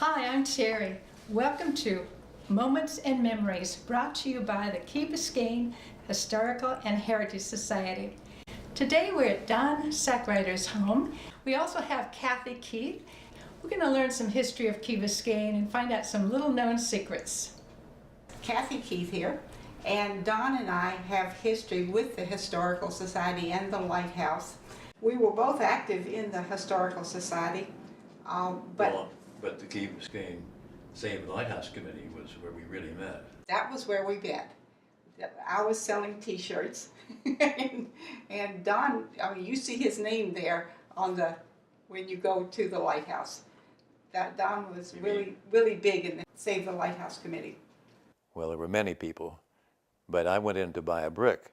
Hi, I'm Terry. Welcome to Moments and Memories, brought to you by the Key Biscayne Historical and Heritage Society. Today we're at Don Sackrider's home. We also have Kathy Keith. We're going to learn some history of Key Biscayne and find out some little known secrets. Kathy Keith here, and Don and I have history with the Historical Society and the Lighthouse. We were both active in the Historical Society, But the Key Biscayne Save the Lighthouse Committee was where we really met. That was where we met. I was selling T-shirts, and Don, you see his name there when you go to the Lighthouse. Don was really big in the Save the Lighthouse Committee. Well, there were many people, but I went in to buy a brick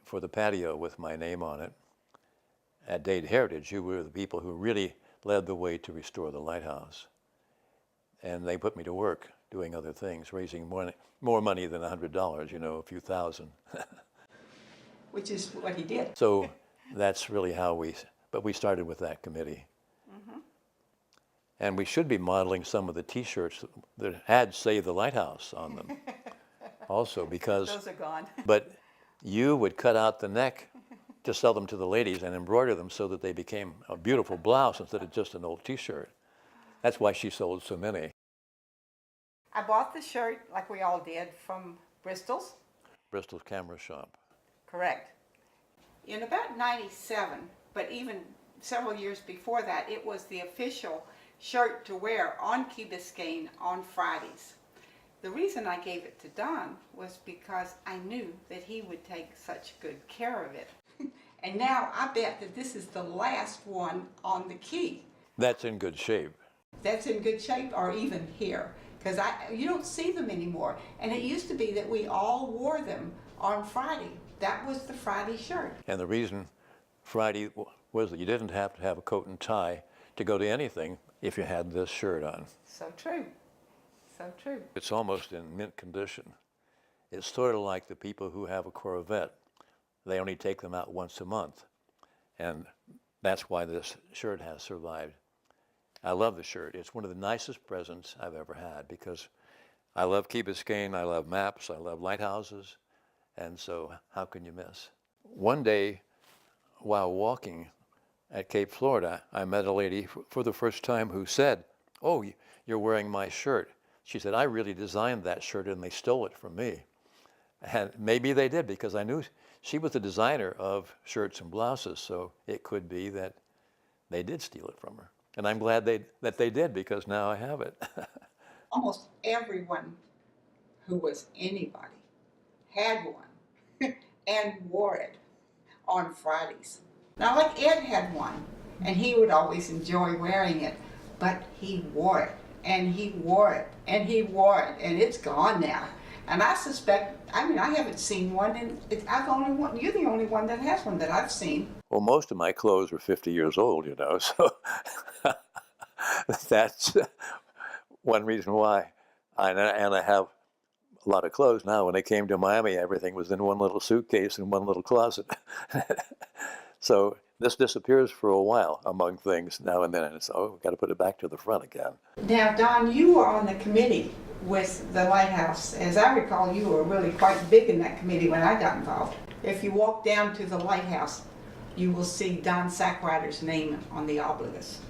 for the patio with my name on it. At Dade Heritage, who were the people who really led the way to restore the lighthouse. And they put me to work doing other things, raising more money than $100, a few thousand. Which is what he did. So that's really how we started with that committee. Mm-hmm. And we should be modeling some of the T-shirts that had Save the Lighthouse on them also, because Those are gone. But you would cut out the neck to sell them to the ladies and embroider them so that they became a beautiful blouse instead of just an old T-shirt. That's why she sold so many. I bought the shirt, like we all did, from Bristol's. Bristol's Camera Shop. Correct. In about 97, but even several years before that, it was the official shirt to wear on Key Biscayne on Fridays. The reason I gave it to Don was because I knew that he would take such good care of it. And now I bet that this is the last one on the Key. That's in good shape. That's in good shape, or even here, because you don't see them anymore. And it used to be that we all wore them on Friday. That was the Friday shirt. And the reason Friday was that you didn't have to have a coat and tie to go to anything if you had this shirt on. So true. So true. It's almost in mint condition. It's sort of like the people who have a Corvette. They only take them out once a month. And that's why this shirt has survived. I love the shirt. It's one of the nicest presents I've ever had because I love Key Biscayne, I love maps, I love lighthouses, and so how can you miss? One day, while walking at Cape Florida, I met a lady for the first time who said, "Oh, you're wearing my shirt." She said, "I really designed that shirt and they stole it from me." And maybe they did because I knew she was the designer of shirts and blouses, so it could be that they did steal it from her. And I'm glad that they did because now I have it. Almost everyone who was anybody had one and wore it on Fridays. Now, like Ed had one, and he would always enjoy wearing it, but he wore it, and he wore it, and he wore it, and it's gone now. And I suspect, I haven't seen one, and you're the only one that has one that I've seen. Well, most of my clothes were 50 years old, so that's one reason why. And I have a lot of clothes now. When I came to Miami, everything was in one little suitcase in one little closet. So this disappears for a while among things now and then. And it's, we've got to put it back to the front again. Now, Don, you were on the committee with the Lighthouse. As I recall, you were really quite big in that committee when I got involved. If you walk down to the Lighthouse, you will see Don Sackrider's name on the obelisk.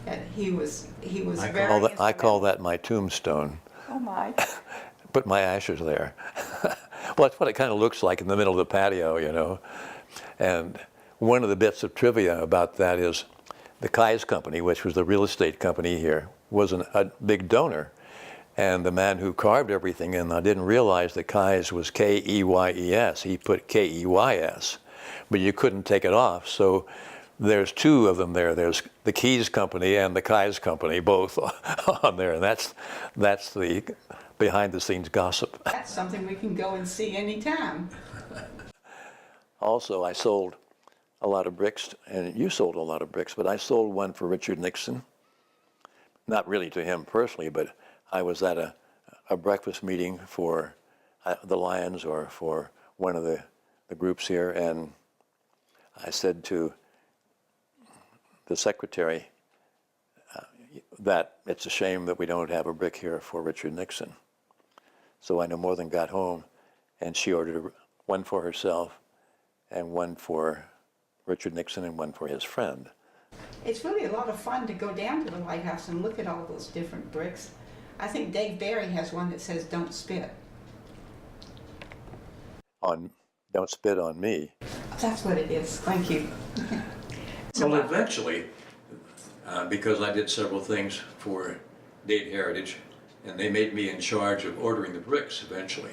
And he was I call that my tombstone. Oh my. Put my ashes there. Well, that's what it kind of looks like in the middle of the patio, And one of the bits of trivia about that is the Keyes Company, which was the real estate company here, was a big donor. And the man who carved everything in, I didn't realize that Keyes was K-E-Y-E-S. He put K-E-Y-S, but you couldn't take it off. So there's two of them there. There's the Keyes Company and the Keyes Company, both on there. And that's the behind-the-scenes gossip. That's something we can go and see anytime. Also, I sold a lot of bricks, and you sold a lot of bricks, but I sold one for Richard Nixon. Not really to him personally, but I was at a breakfast meeting for the Lions or for one of the groups here, and I said to the secretary, that it's a shame that we don't have a brick here for Richard Nixon. So I know more than got home, and she ordered one for herself and one for Richard Nixon and one for his friend. It's really a lot of fun to go down to the lighthouse and look at all those different bricks. I think Dave Barry has one that says, "Don't spit." Don't spit on me. That's what it is. Thank you. Well, eventually, because I did several things for Dade Heritage, and they made me in charge of ordering the bricks eventually.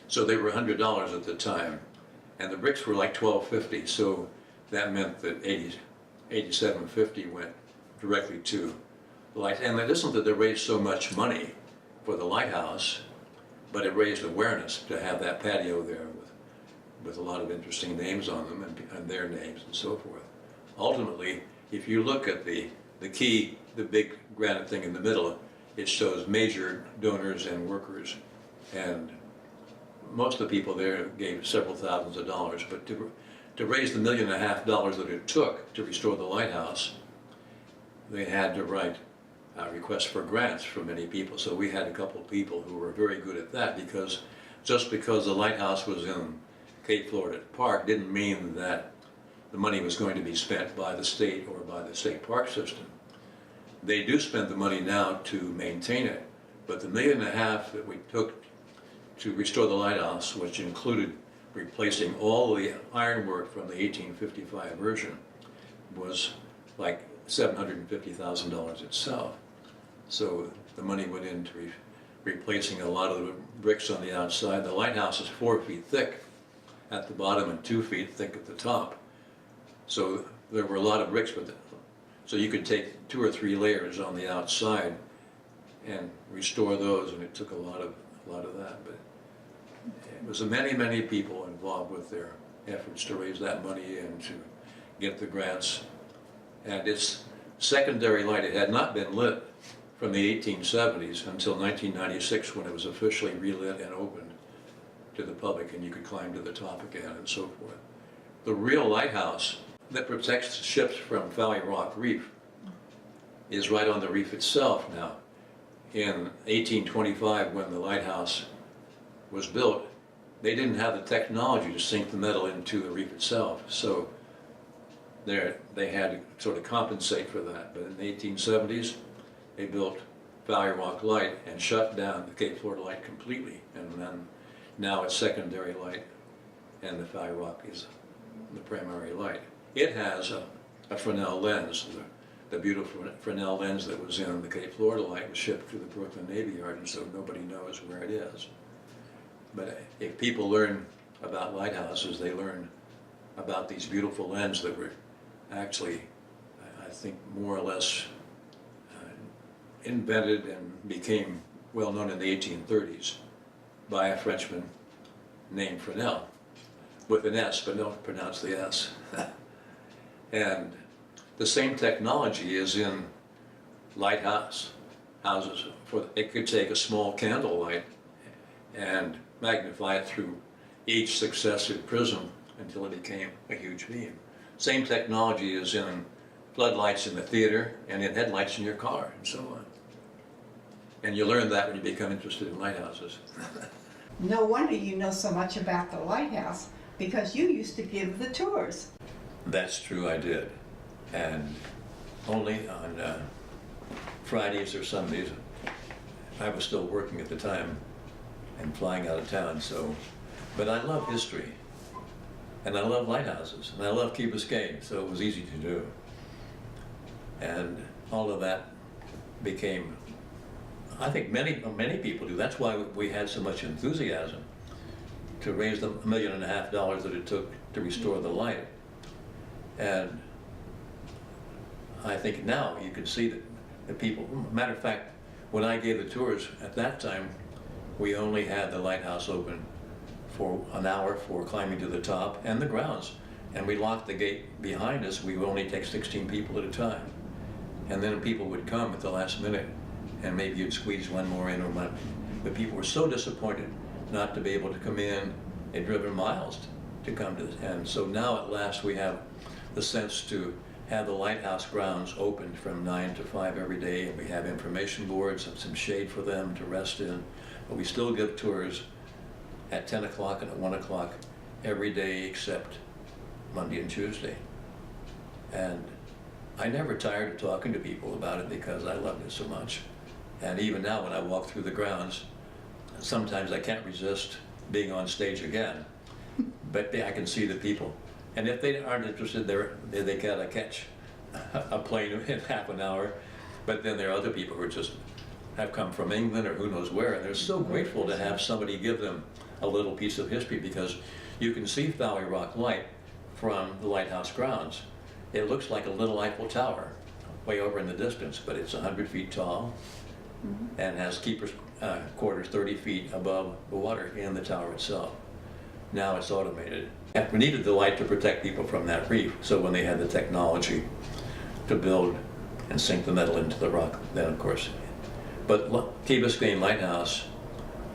So they were $100 at the time, and the bricks were like $12.50. So that meant that $87.50 went directly to the light. And it isn't that they raised so much money for the lighthouse, but it raised awareness to have that patio there with a lot of interesting names on them and their names and so forth. Ultimately, if you look at the key, the big granite thing in the middle, it shows major donors and workers, and most of the people there gave several thousands of dollars, but to raise the $1.5 million that it took to restore the lighthouse, they had to write requests for grants from many people. So we had a couple of people who were very good at that, because just because the lighthouse was in Cape Florida Park didn't mean that the money was going to be spent by the state or by the state park system. They do spend the money now to maintain it, but the $1.5 million that we took to restore the lighthouse, which included replacing all the ironwork from the 1855 version, was like $750,000 itself. So the money went into replacing a lot of the bricks on the outside. The lighthouse is 4 feet thick at the bottom and 2 feet thick at the top. So there were a lot of bricks, so you could take 2 or 3 layers on the outside and restore those, and it took a lot of that. But it was many people involved with their efforts to raise that money and to get the grants. And its secondary light, it had not been lit from the 1870s until 1996, when it was officially relit and opened to the public, and you could climb to the top again and so forth. The real lighthouse that protects ships from Valley Rock Reef is right on the reef itself now. In 1825, when the lighthouse was built, they didn't have the technology to sink the metal into the reef itself, so they had to sort of compensate for that. But in the 1870s, they built Valley Rock Light and shut down the Cape Florida Light completely, and then now it's secondary light, and the Valley Rock is the primary light. It has a Fresnel lens. The beautiful Fresnel lens that was in the Cape Florida Light was shipped to the Brooklyn Navy Yard, and so nobody knows where it is. But if people learn about lighthouses, they learn about these beautiful lenses that were actually, I think, more or less invented and became well known in the 1830s by a Frenchman named Fresnel, with an S, but don't pronounce the S. And the same technology is in houses. It could take a small candle light and magnify it through each successive prism until it became a huge beam. Same technology is in floodlights in the theater and in headlights in your car and so on. And you learn that when you become interested in lighthouses. No wonder you know so much about the lighthouse, because you used to give the tours. That's true, I did. And only on Fridays or Sundays. I was still working at the time and flying out of town, so. But I love history, and I love lighthouses, and I love Key Biscayne, so it was easy to do. And all of that became, I think many people do. That's why we had so much enthusiasm to raise the $1.5 million that it took to restore the light. And I think now you can see that the people, matter of fact, when I gave the tours at that time, we only had the lighthouse open for an hour for climbing to the top and the grounds. And we locked the gate behind us. We would only take 16 people at a time. And then people would come at the last minute, and maybe you'd squeeze one more in or one. But people were so disappointed not to be able to come in. They'd driven miles to come to this. And so now at last we have the sense to have the lighthouse grounds open from 9 to 5 every day, and we have information boards and some shade for them to rest in. But we still give tours at 10 o'clock and at 1 o'clock every day except Monday and Tuesday. And I never tired of talking to people about it because I loved it so much. And even now when I walk through the grounds, sometimes I can't resist being on stage again. But I can see the people. And if they aren't interested, they gotta catch a plane in half an hour. But then there are other people who have come from England or who knows where, and they're so grateful to have somebody give them a little piece of history, because you can see Valley Rock Light from the lighthouse grounds. It looks like a little Eiffel Tower way over in the distance, but it's 100 feet tall and has keeper's quarters 30 feet above the water in the tower itself. Now it's automated. We needed the light to protect people from that reef, so when they had the technology to build and sink the metal into the rock, then of course. But Key Biscayne Lighthouse,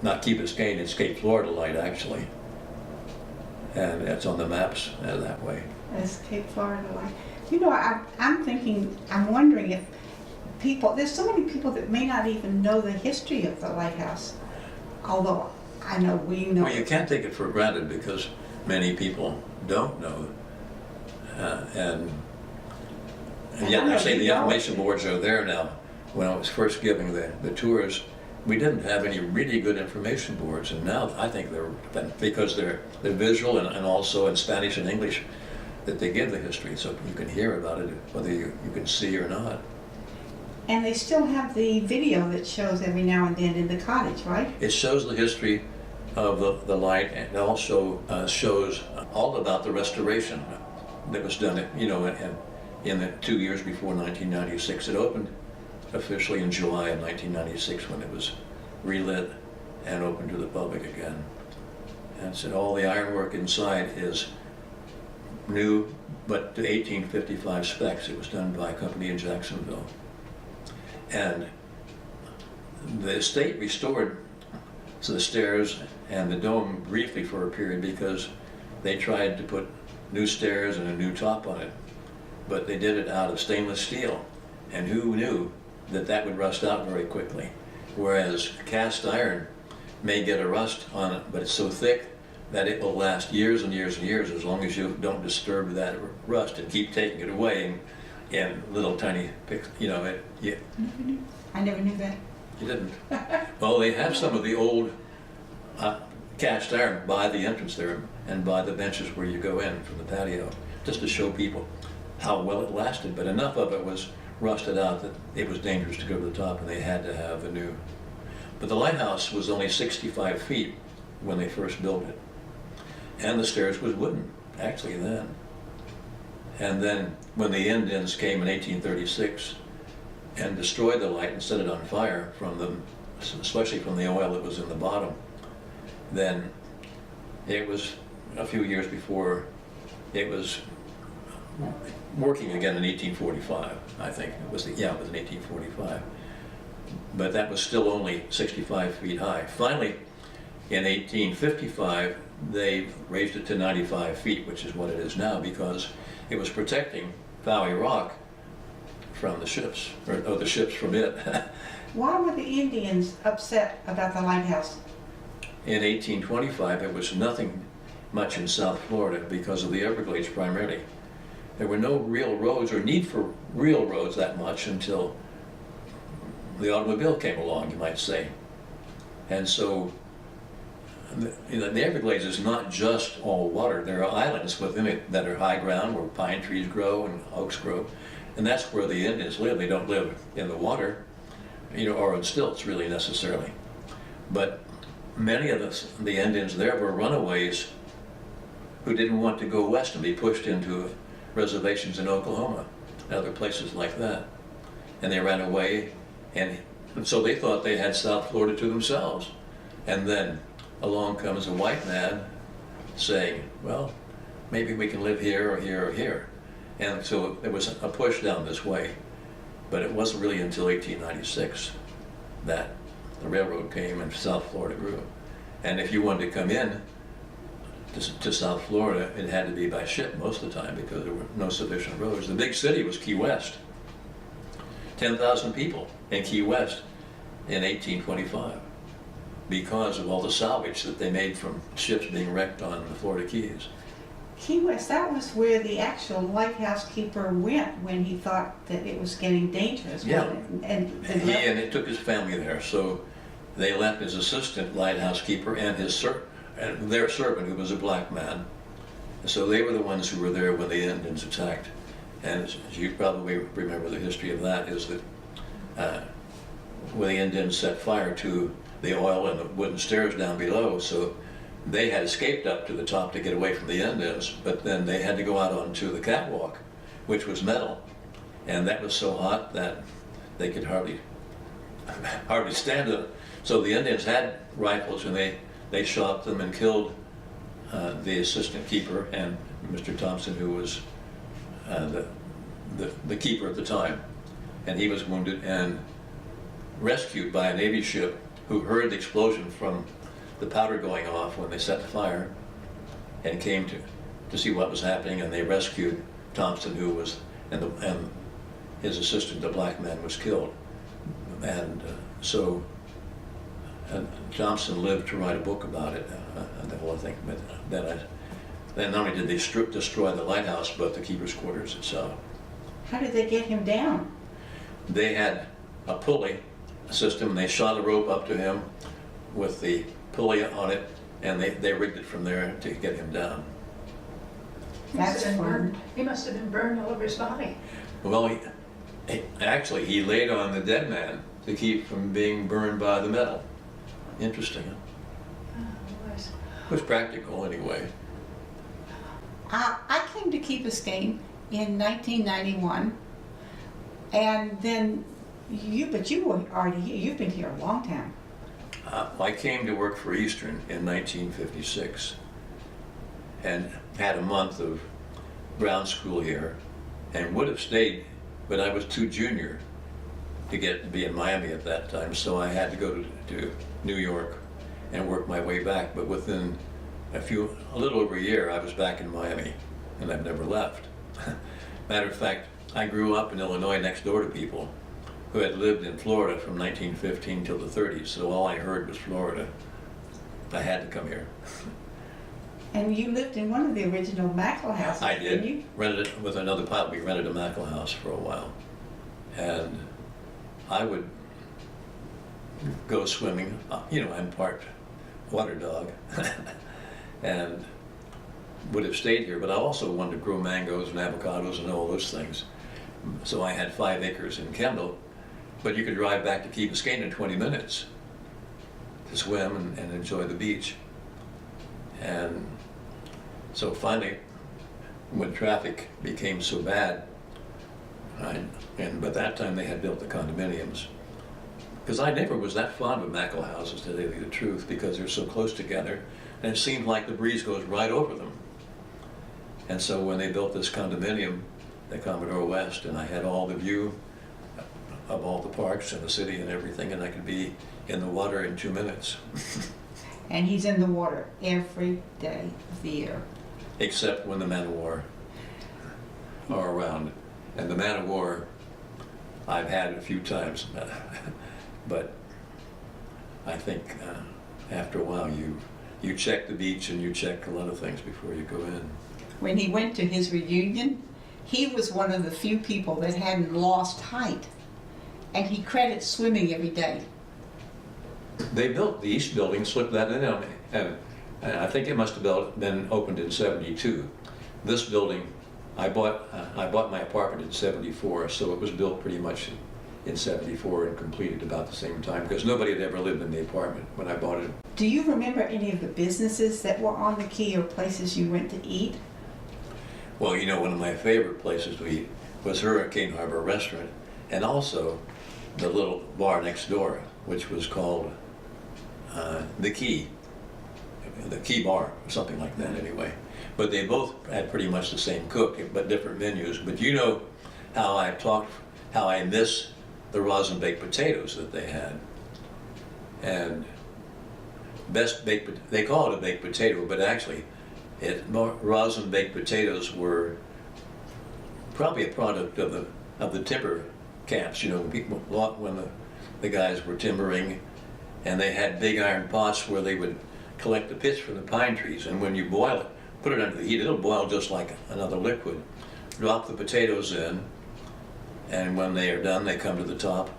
not Key Biscayne, it's Cape Florida Light actually. And it's on the maps that way. It's Cape Florida Light. You know, I'm wondering if there's so many people that may not even know the history of the lighthouse. Although I know we know. Well, you can't take it for granted because many people don't know. And yet I say the information boards are there now. When I was first giving the tours, we didn't have any really good information boards, and now I think because they're visual and also in Spanish and English, that they give the history so you can hear about it whether you can see or not. And they still have the video that shows every now and then in the cottage, right? It shows the history of the light, and it also shows all about the restoration that was done, you know, in the 2 years before 1996. It opened officially in July of 1996 when it was relit and opened to the public again. And so all the ironwork inside is new, but to 1855 specs. It was done by a company in Jacksonville. And the estate restored the stairs and the dome briefly for a period because they tried to put new stairs and a new top on it, but they did it out of stainless steel. And who knew that that would rust out very quickly? Whereas cast iron may get a rust on it, but it's so thick that it will last years and years and years as long as you don't disturb that rust and keep taking it away in little tiny picks, you know. I never knew that. You didn't? Well, they have some of the old cast iron by the entrance there and by the benches where you go in from the patio, just to show people how well it lasted. But enough of it was rusted out that it was dangerous to go to the top, and they had to have the new. But the lighthouse was only 65 feet when they first built it. And the stairs was wooden, actually, then. And then when the Indians came in 1836 and destroyed the light and set it on fire especially from the oil that was in the bottom, then it was a few years before it was working again in 1845, I think. It was in 1845. But that was still only 65 feet high. Finally, in 1855, they raised it to 95 feet, which is what it is now, because it was protecting Valley Rock from the ships, or the ships from it. Why were the Indians upset about the lighthouse? In 1825, there was nothing much in South Florida because of the Everglades primarily. There were no real roads or need for real roads that much until the automobile came along, you might say. And so the Everglades is not just all water. There are islands within it that are high ground where pine trees grow and oaks grow. And that's where the Indians live. They don't live in the water, you know, or on stilts really necessarily. But many of the Indians there were runaways who didn't want to go west and be pushed into reservations in Oklahoma and other places like that. And they ran away, and so they thought they had South Florida to themselves. And then along comes a white man saying, well, maybe we can live here or here or here. And so there was a push down this way. But it wasn't really until 1896 that the railroad came and South Florida grew. And if you wanted to come in to South Florida, it had to be by ship most of the time because there were no sufficient roads. The big city was Key West. 10,000 people in Key West in 1825 because of all the salvage that they made from ships being wrecked on the Florida Keys. Key West, that was where the actual lighthouse keeper went when he thought that it was getting dangerous. Yeah. And And it took his family there, so they left his assistant lighthouse keeper and and their servant, who was a black man. So they were the ones who were there when the Indians attacked. And as you probably remember, the history of that is that when the Indians set fire to the oil and the wooden stairs down below, so they had escaped up to the top to get away from the Indians, but then they had to go out onto the catwalk, which was metal. And that was so hot that they could hardly stand it. So the Indians had rifles, and they shot them and killed the assistant keeper and Mr. Thompson, who was the keeper at the time. And he was wounded and rescued by a Navy ship who heard the explosion from the powder going off when they set the fire, and came to see what was happening, and they rescued Thompson, who was, and his assistant, the black man, was killed. And so Thompson lived to write a book about it. The whole thing, but then not only did they destroy the lighthouse, but the keeper's quarters itself. how did they get him down? They had a pulley system, and they shot a rope up to him with the pulley on it, and they rigged it from there to get him down. That's fun. He must have been burned all over his body. Well, actually, he laid on the dead man to keep from being burned by the metal. Interesting, huh? Oh, it was. It was practical anyway. I came to Key Biscayne in 1991, and then you were already here. You've been here a long time. I came to work for Eastern in 1956 and had a month of ground school here and would have stayed, but I was too junior to get to be in Miami at that time, so I had to go to New York and work my way back. But within a little over a year, I was back in Miami, and I've never left. Matter of fact, I grew up in Illinois next door to people who had lived in Florida from 1915 till the 30s, so all I heard was Florida. I had to come here. And you lived in one of the original Mackerel houses, I didn't did. you? Rented it with another pilot. We rented a Mackerel house for a while. And I would go swimming. I'm part water dog. And would have stayed here, but I also wanted to grow mangoes and avocados and all those things. So I had 5 acres in Kendall, but you could drive back to Key Biscayne in 20 minutes to swim and enjoy the beach. And so finally, when traffic became so bad, and by that time they had built the condominiums, because I never was that fond of Mackerel houses, to tell you the truth, because they're so close together, and it seemed like the breeze goes right over them. And so when they built this condominium, the Commodore West, and I had all the view of all the parks and the city and everything, and I could be in the water in 2 minutes. And he's in the water every day of the year. Except when the man of war are around. And the man of war I've had a few times, but I think after a while you check the beach and you check a lot of things before you go in. When he went to his reunion, he was one of the few people that hadn't lost height, and he credits swimming every day. They built the East Building, slipped that in on me, and I think it must have been opened in '72. This building, I bought my apartment in '74, so it was built pretty much in '74 and completed about the same time, because nobody had ever lived in the apartment when I bought it. Do you remember any of the businesses that were on the Key or places you went to eat? Well, one of my favorite places was Hurricane Harbor Restaurant, and also the little bar next door, which was called the Key Bar, or something like that anyway. But they both had pretty much the same cook, but different menus. But how I miss the Rosin baked potatoes that they had. And best baked, they call it a baked potato, but actually Rosin baked potatoes were probably a product of the timber camps. You know, when the guys were timbering, and they had big iron pots where they would collect the pitch from the pine trees, and when you boil it, put it under the heat, it'll boil just like another liquid. Drop the potatoes in, and when they are done, they come to the top,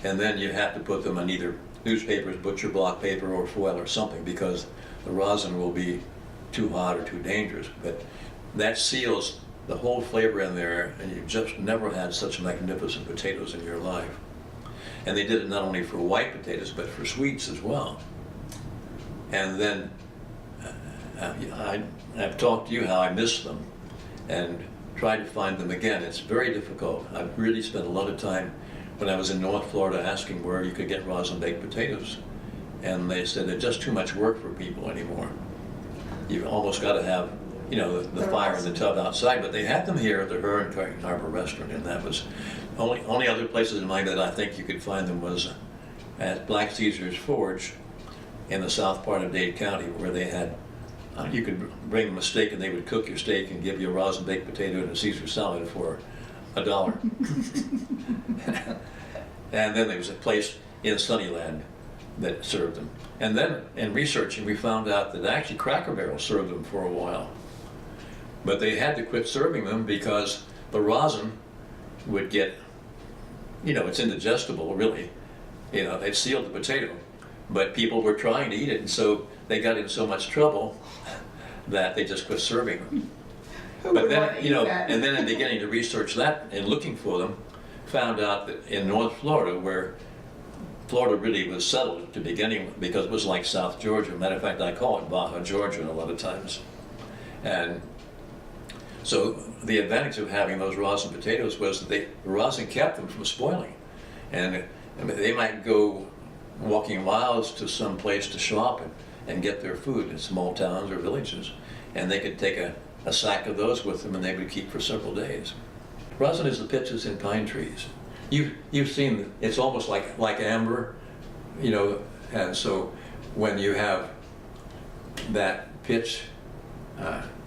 and then you have to put them on either newspapers, butcher block paper, or foil or something, because the rosin will be too hot or too dangerous. But that seals the whole flavor in there, and you've just never had such magnificent potatoes in your life. And they did it not only for white potatoes, but for sweets as well. And then I've talked to you how I miss them and try to find them again. It's very difficult. I've really spent a lot of time when I was in North Florida asking where you could get rosin baked potatoes. And they said they're just too much work for people anymore. You've almost got to have, you know, the fire in the tub outside. But they had them here at the Hurricane Harbor Restaurant, and that was only other places in mind that I think you could find them was at Black Caesar's Forge in the south part of Dade County, where they had, you could bring them a steak and they would cook your steak and give you a rosin baked potato and a Caesar salad for $1. And then there was a place in Sunnyland that served them. And then in researching, we found out that actually Cracker Barrel served them for a while. But they had to quit serving them because the rosin would get, you know, it's indigestible really. You know, it sealed the potato. But people were trying to eat it, and so they got in so much trouble that they just quit serving them. But then, you know, and then in beginning to research that and looking for them, found out that in North Florida, where Florida really was settled to beginning with, because it was like South Georgia. Matter of fact, I call it Baja Georgia a lot of times. And so the advantage of having those rosin potatoes was that the rosin kept them from spoiling. And they might go walking miles to some place to shop and get their food in small towns or villages. And they could take a sack of those with them and they would keep for several days. Rosin is the pitches in pine trees. You've seen, it's almost like amber, you know, and so when you have that pitch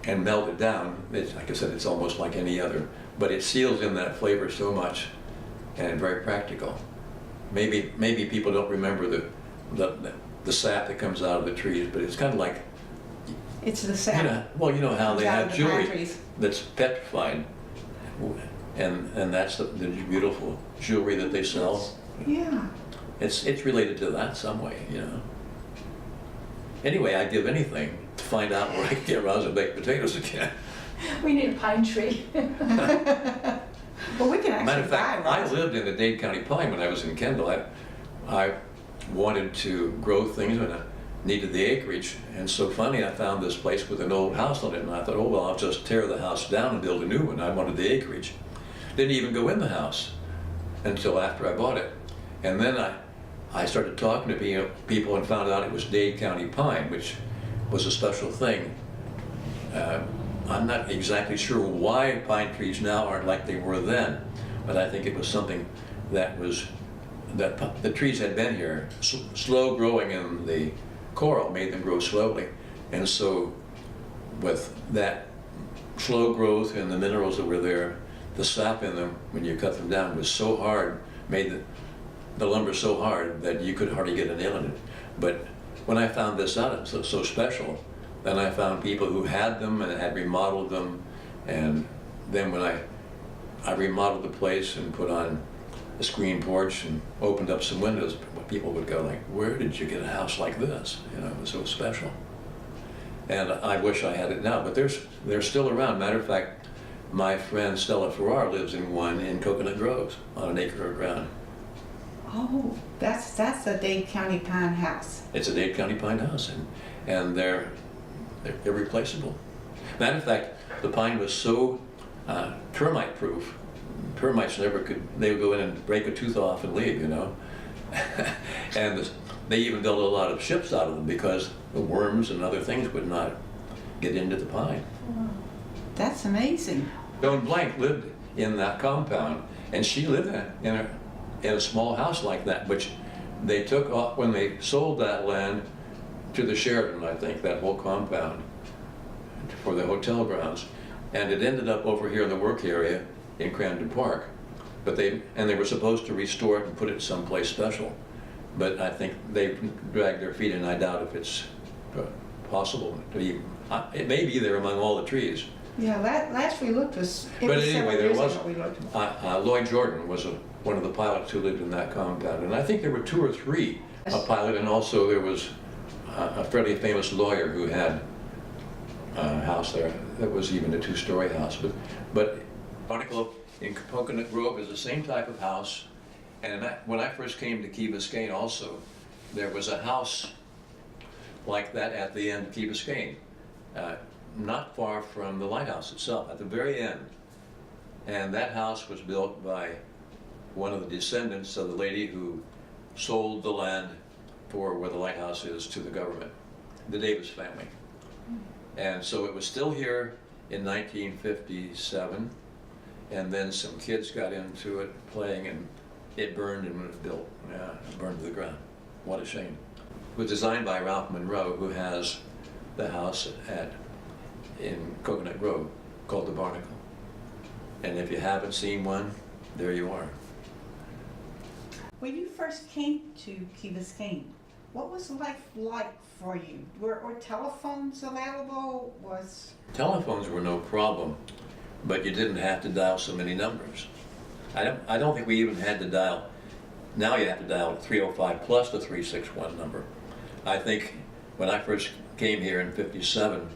and melt it down, like I said, it's almost like any other, but it seals in that flavor so much and very practical. Maybe people don't remember the sap that comes out of the trees, but it's kind of like, It's the sap. you know, well, you know how they Out of have the pine jewelry trees. that's petrified, and that's the beautiful jewelry that they sell. Yeah. It's related to that some way, you know. Anyway, I'd give anything to find out where I can get rosin baked potatoes again. We need a pine tree. Well, we can actually Matter of fact, buy I rosin. lived in the Dade County Pine when I was in Kendall. I wanted to grow things and I needed the acreage, and so finally I found this place with an old house on it, and I thought, oh well, I'll just tear the house down and build a new one. I wanted the acreage. Didn't even go in the house until after I bought it. And then I started talking to people and found out it was Dade County Pine, which was a special thing. I'm not exactly sure why pine trees now aren't like they were then, but I think it was something that the trees had been here, slow growing in the coral made them grow slowly. And so with that slow growth and the minerals that were there, the sap in them, when you cut them down, was so hard, made the lumber so hard that you could hardly get a nail in it. But when I found this out, it was so special. Then I found people who had them and had remodeled them, and then when I remodeled the place and put on a screen porch and opened up some windows, people would go like, where did you get a house like this? You know, it was so special. And I wish I had it now, but they're still around. Matter of fact, my friend Stella Farrar lives in one in Coconut Groves on an acre of ground. Oh, that's a Dade County Pine house. It's a Dade County Pine house, and they're irreplaceable. Matter of fact, the pine was so termite proof. Termites they would go in and break a tooth off and leave, you know. And they even built a lot of ships out of them because the worms and other things would not get into the pine. Wow. That's amazing. Joan Blank lived in that compound, and she lived in a small house like that, which they took off when they sold that land to the Sheridan, I think, that whole compound. for the hotel grounds, and it ended up over here in the work area in Crandon Park. But they were supposed to restore it and put it someplace special. But I think they dragged their feet, and I doubt if it's possible to be. It may be there among all the trees. Yeah, last we looked was. But anyway, there was. We looked. Lloyd Jordan was one of the pilots who lived in that compound, and I think there were 2 or 3 a pilot, and also there was a fairly famous lawyer who had a house there that was even a 2-story house. But Barnacle in Coconut Grove is the same type of house. And when I first came to Key Biscayne also, there was a house like that at the end of Key Biscayne, not far from the lighthouse itself, at the very end. And that house was built by one of the descendants of the lady who sold the land for where the lighthouse is to the government, the Davis family. And so it was still here in 1957, and then some kids got into it playing, and it burned and was built. Yeah, it burned to the ground. What a shame. It was designed by Ralph Monroe, who has the house in Coconut Grove called the Barnacle. And if you haven't seen one, there you are. When you first came to Key Biscayne, what was life like for you? Were telephones available? Telephones were no problem, but you didn't have to dial so many numbers. I don't think we even had to dial. Now you have to dial 305 plus the 361 number. I think when I first came here in '57,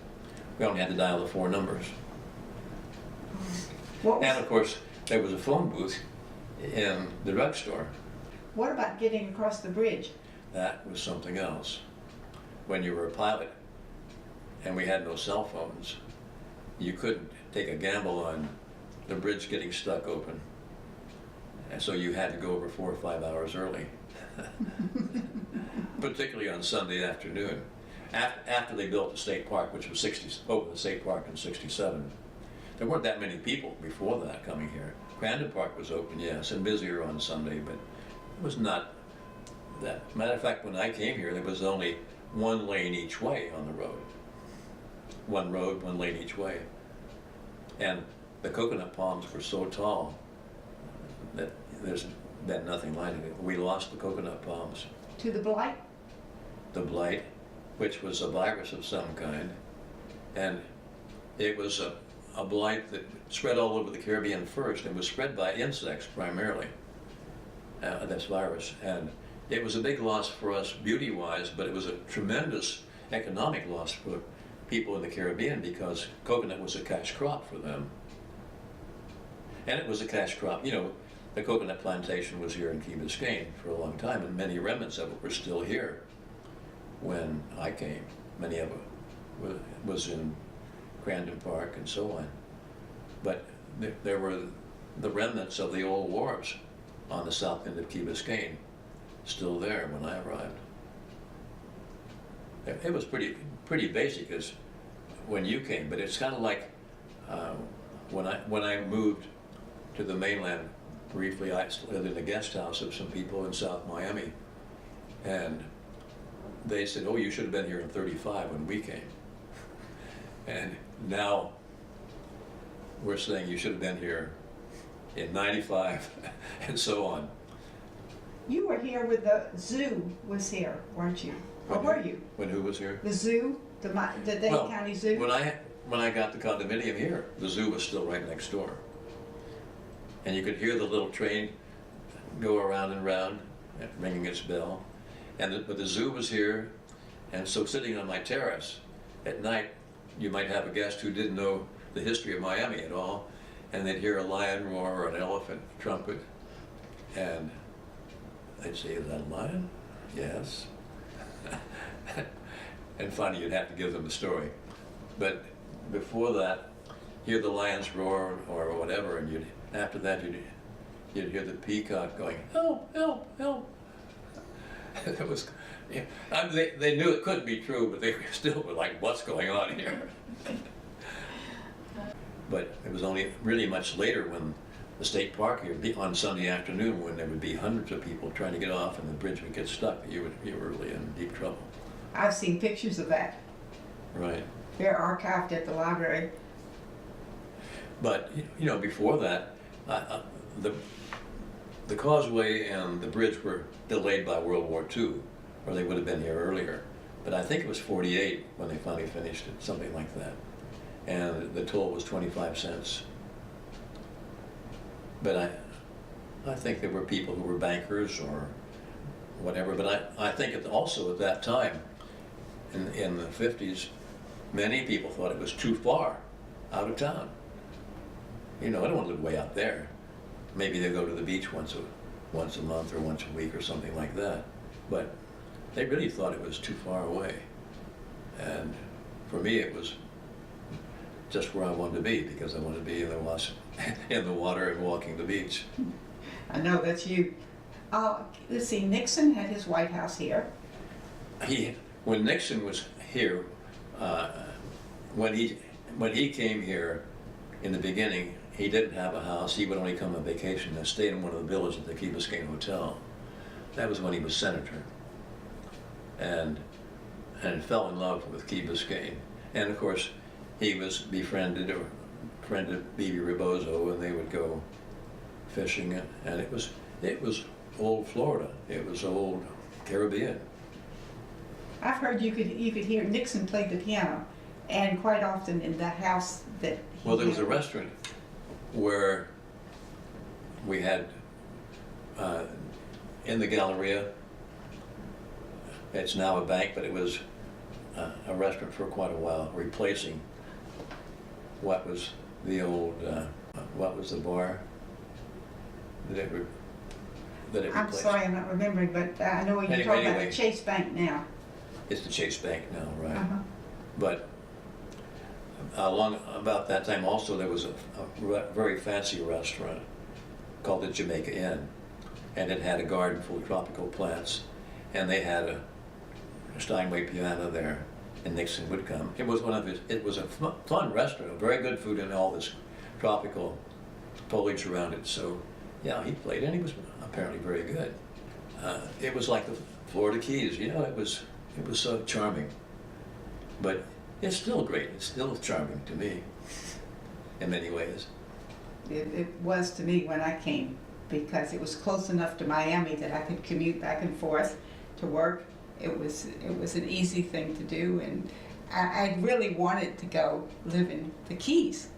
we only had to dial the 4 numbers. And of course, there was a phone booth in the drugstore. What about getting across the bridge? That was something else. When you were a pilot and we had no cell phones, you couldn't take a gamble on the bridge getting stuck open. And so you had to go over 4 or 5 hours early, particularly on Sunday afternoon. After they built the state park, which was opened the state park in '67, there weren't that many people before that coming here. Crandon Park was open, yes, and busier on Sunday, but it was not that. Matter of fact, when I came here, there was only 1 lane each way on the road. 1 road, 1 lane each way. And the coconut palms were so tall that there's been nothing like it. We lost the coconut palms. To the blight? The blight, which was a virus of some kind, and it was a blight that spread all over the Caribbean first, and was spread by insects primarily, this virus. And it was a big loss for us beauty-wise, but it was a tremendous economic loss for people in the Caribbean because coconut was a cash crop for them. And it was a cash crop. You know, the coconut plantation was here in Key Biscayne for a long time, and many remnants of it were still here when I came. Many of it was in Crandon Park and so on. But there were the remnants of the old wharves on the south end of Key Biscayne still there when I arrived. It was pretty basic as when you came, but it's kind of like when I moved to the mainland briefly. I lived in a guest house of some people in South Miami, and they said, "Oh, you should have been here in '35 when we came." And now we're saying you should have been here in '95 and so on. You were here when the zoo was here, weren't you? Or were you? When who was here? The zoo, the Dane County Zoo? When I got the condominium here, the zoo was still right next door. And you could hear the little train go around and round, ringing its bell. But the zoo was here, and so sitting on my terrace at night, you might have a guest who didn't know the history of Miami at all, and they'd hear a lion roar or an elephant trumpet, and they'd say, "Is that a lion?" "Yes." And finally you'd have to give them the story. But before that, hear the lions roar or whatever, and after that you'd hear the peacock going, "Help, help, help." It was, they knew it couldn't be true, but they still were like, "What's going on here?" But it was only really much later when the state park here, on Sunday afternoon, when there would be hundreds of people trying to get off and the bridge would get stuck, you were really in deep trouble. I've seen pictures of that. Right. They're archived at the library. But, before that, the, the causeway and the bridge were delayed by World War II, or they would have been here earlier. But I think it was 48 when they finally finished it, something like that. And the toll was 25 cents. But I think there were people who were bankers or whatever, but I think also at that time, in the 50s, many people thought it was too far out of town. I don't want to live way out there. Maybe they go to the beach once a month or once a week or something like that. But they really thought it was too far away. And for me, it was just where I wanted to be, because I wanted to be in the water and walking the beach. I know that's you. Let's see, Nixon had his White House here. When Nixon was here, when he came here in the beginning, he didn't have a house. He would only come on vacation and stayed in one of the villas at the Key Biscayne Hotel. That was when he was senator, and fell in love with Key Biscayne. And of course, he was befriended B.B. Rebozo, and they would go fishing, and it was old Florida. It was old Caribbean. I've heard you could hear Nixon played the piano, and quite often in the house that he Well, there was a had. restaurant where we had in the Galleria. It's now a bank, but it was a restaurant for quite a while, replacing what was the old, what was the bar that it replaced? I'm sorry, I'm not remembering, but I know what you're talking about, Anyway. the Chase Bank now. It's the Chase Bank now, right? Uh-huh. But along about that time also, there was a very fancy restaurant called the Jamaica Inn, and it had a garden full of tropical plants, and they had a Steinway piano there, and Nixon would come. It was it was a fun restaurant, very good food, and all this tropical foliage around it. So, yeah, he played, and he was apparently very good. It was like the Florida Keys, it was so charming. But it's still great. It's still charming to me, in many ways. It was to me when I came, because it was close enough to Miami that I could commute back and forth to work. It was an easy thing to do, and I really wanted to go live in the Keys.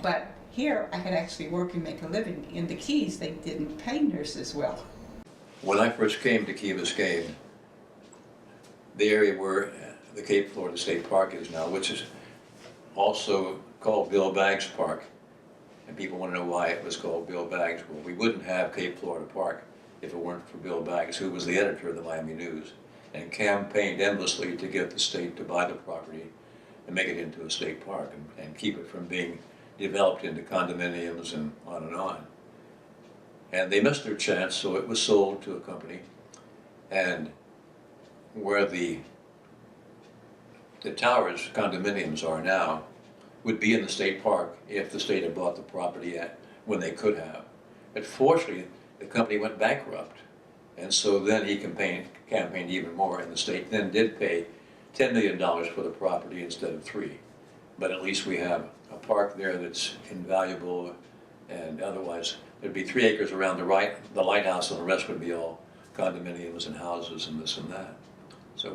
But here I could actually work and make a living. In the Keys, they didn't pay nurses well. When I first came to Key Biscayne, the area where the Cape Florida State Park is now, which is also called Bill Baggs Park, and people want to know why it was called Bill Baggs. Well, we wouldn't have Cape Florida Park if it weren't for Bill Baggs, who was the editor of the Miami News, and campaigned endlessly to get the state to buy the property and make it into a state park, and keep it from being developed into condominiums and on and on. And they missed their chance, so it was sold to a company, and where the towers, condominiums are now, would be in the state park if the state had bought the property when they could have. But fortunately, the company went bankrupt, and so then he campaigned even more, and the state then did pay $10 million for the property instead of $3 million. But at least we have a park there that's invaluable, and otherwise there'd be 3 acres around the lighthouse, and the rest would be all condominiums and houses and this and that. So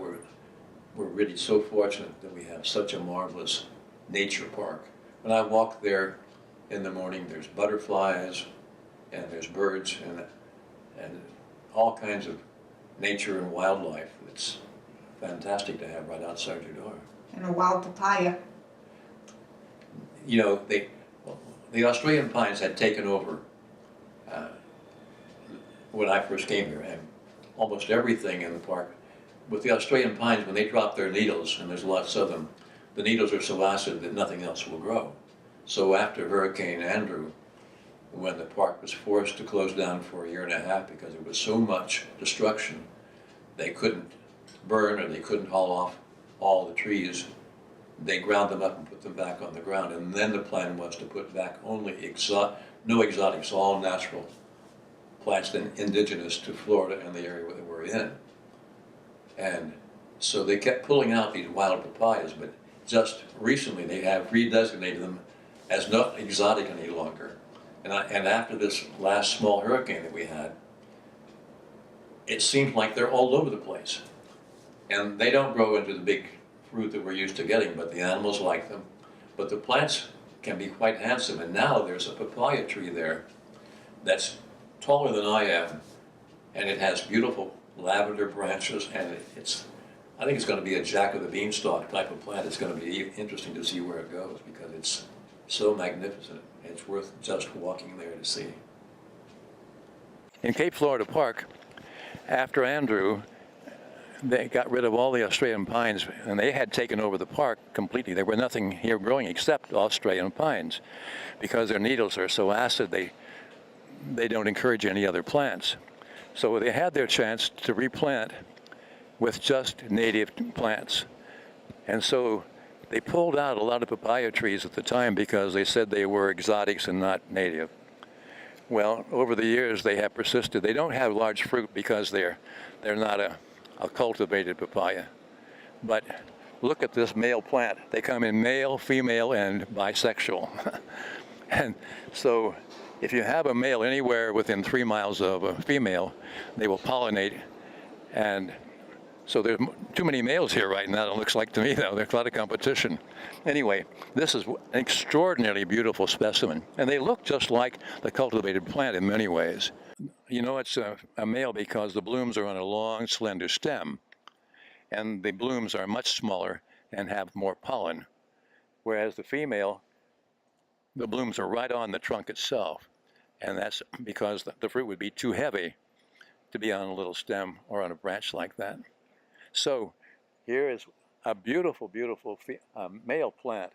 we're really so fortunate that we have such a marvelous nature park. When I walk there in the morning, there's butterflies and there's birds and all kinds of nature and wildlife. It's fantastic to have right outside your door. And a wild papaya. The Australian pines had taken over when I first came here, and almost everything in the park. With the Australian pines, when they drop their needles, and there's lots of them, the needles are so acid that nothing else will grow. So after Hurricane Andrew, when the park was forced to close down for 1.5 years because there was so much destruction, they couldn't burn or they couldn't haul off all the trees. They ground them up and put them back on the ground, and then the plan was to put back only no exotics, all natural plants indigenous to Florida and the area that we're in. And so they kept pulling out these wild papayas, but just recently they have redesignated them as not exotic any longer. And after this last small hurricane that we had, it seems like they're all over the place. And they don't grow into the big fruit that we're used to getting, but the animals like them. But the plants can be quite handsome. And now there's a papaya tree there that's taller than I am, and it has beautiful lavender branches, and I think it's going to be a Jack of the Beanstalk type of plant. It's going to be interesting to see where it goes because it's so magnificent. It's worth just walking there to see. In Cape Florida Park, after Andrew, they got rid of all the Australian pines, and they had taken over the park completely. There were nothing here growing except Australian pines. Because their needles are so acid, they don't encourage any other plants. So they had their chance to replant with just native plants. And so they pulled out a lot of papaya trees at the time because they said they were exotics and not native. Well, over the years they have persisted. They don't have large fruit because they're not a cultivated papaya. But look at this male plant. They come in male, female, and bisexual. And so if you have a male anywhere within 3 miles of a female, they will pollinate. And so there's too many males here right now, it looks like to me, though. There's a lot of competition. Anyway, this is an extraordinarily beautiful specimen. And they look just like the cultivated plant in many ways. You know, it's a male because the blooms are on a long, slender stem. And the blooms are much smaller and have more pollen. Whereas the female, the blooms are right on the trunk itself. And that's because the fruit would be too heavy to be on a little stem or on a branch like that. So here is a beautiful, beautiful male plant,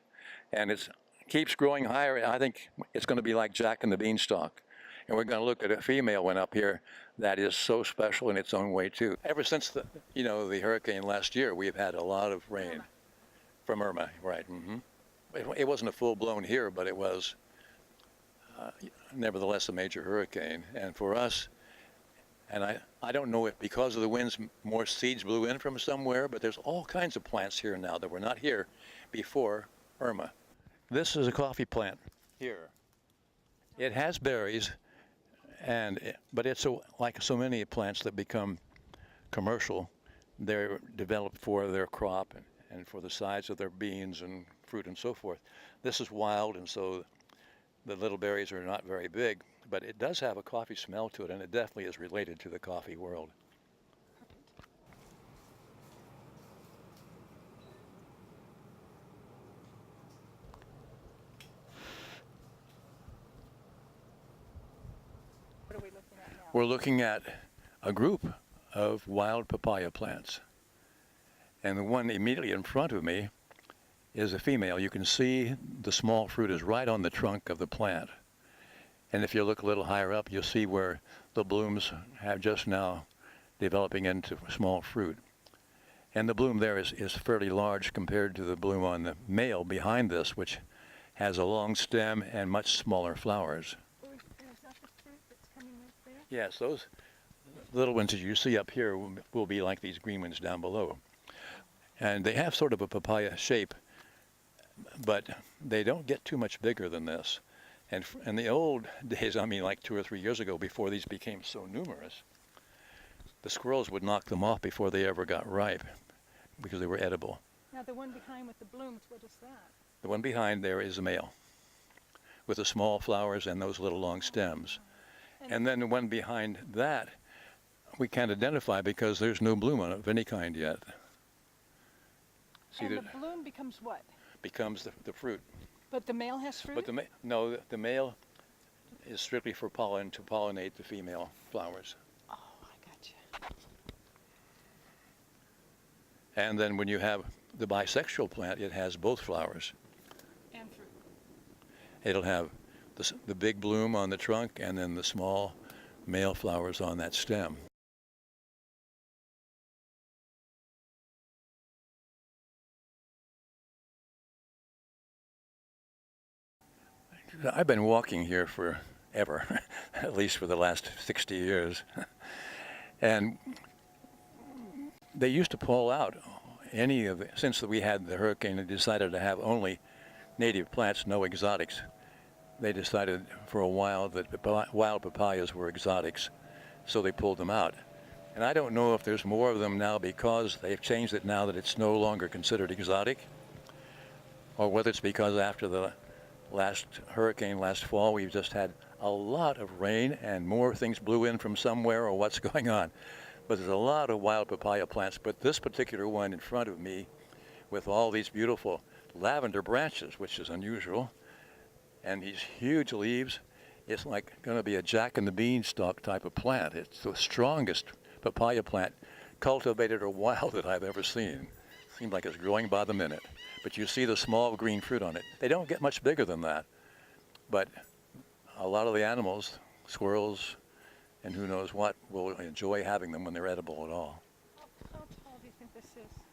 and it keeps growing higher. I think it's going to be like Jack and the Beanstalk. And we're going to look at a female one up here that is so special in its own way too. Ever since the hurricane last year, we've had a lot of rain from Irma, right? Mm-hmm. It wasn't a full-blown here, but it was nevertheless a major hurricane. And for us, and I don't know if because of the winds more seeds blew in from somewhere, but there's all kinds of plants here now that were not here before Irma. This is a coffee plant here. It has berries, but it's like so many plants that become commercial. They're developed for their crop and for the size of their beans and fruit and so forth. This is wild, and so the little berries are not very big, but it does have a coffee smell to it, and it definitely is related to the coffee world. What are we looking at now? We're looking at a group of wild papaya plants. And the one immediately in front of me is a female. You can see the small fruit is right on the trunk of the plant. And if you look a little higher up, you'll see where the blooms have just now developing into small fruit. And the bloom there is fairly large compared to the bloom on the male behind this, which has a long stem and much smaller flowers. Is that the fruit that's coming right there? Yes, those little ones that you see up here will be like these green ones down below. And they have sort of a papaya shape, but they don't get too much bigger than this. And in the old days, I mean like 2 or 3 years ago, before these became so numerous, the squirrels would knock them off before they ever got ripe because they were edible. Now the one behind with the blooms, what is that? The one behind there is a male with the small flowers and those little long stems. And then the one behind that we can't identify because there's no bloom on it of any kind yet. See, and the bloom becomes what? Becomes the fruit. But the male has fruit? But the male is strictly for pollen to pollinate the female flowers. Oh, I gotcha. And then when you have the bisexual plant, it has both flowers. And fruit. It'll have the big bloom on the trunk and then the small male flowers on that stem. I've been walking here forever, at least for the last 60 years. And they used to pull out since we had the hurricane and decided to have only native plants, no exotics, they decided for a while that wild papayas were exotics, so they pulled them out. And I don't know if there's more of them now because they've changed it now that it's no longer considered exotic, or whether it's because after the last hurricane last fall, we've just had a lot of rain and more things blew in from somewhere, or what's going on. But there's a lot of wild papaya plants. But this particular one in front of me, with all these beautiful lavender branches, which is unusual, and these huge leaves, it's like going to be a Jack and the Beanstalk type of plant. It's the strongest papaya plant, cultivated or wild, that I've ever seen. Seems like it's growing by the minute. But you see the small green fruit on it. They don't get much bigger than that. But a lot of the animals, squirrels, and who knows what, will enjoy having them when they're edible at all. How tall do you think this is?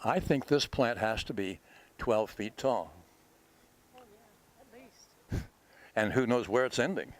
I think this plant has to be 12 feet tall. Oh, yeah, at least. And who knows where it's ending.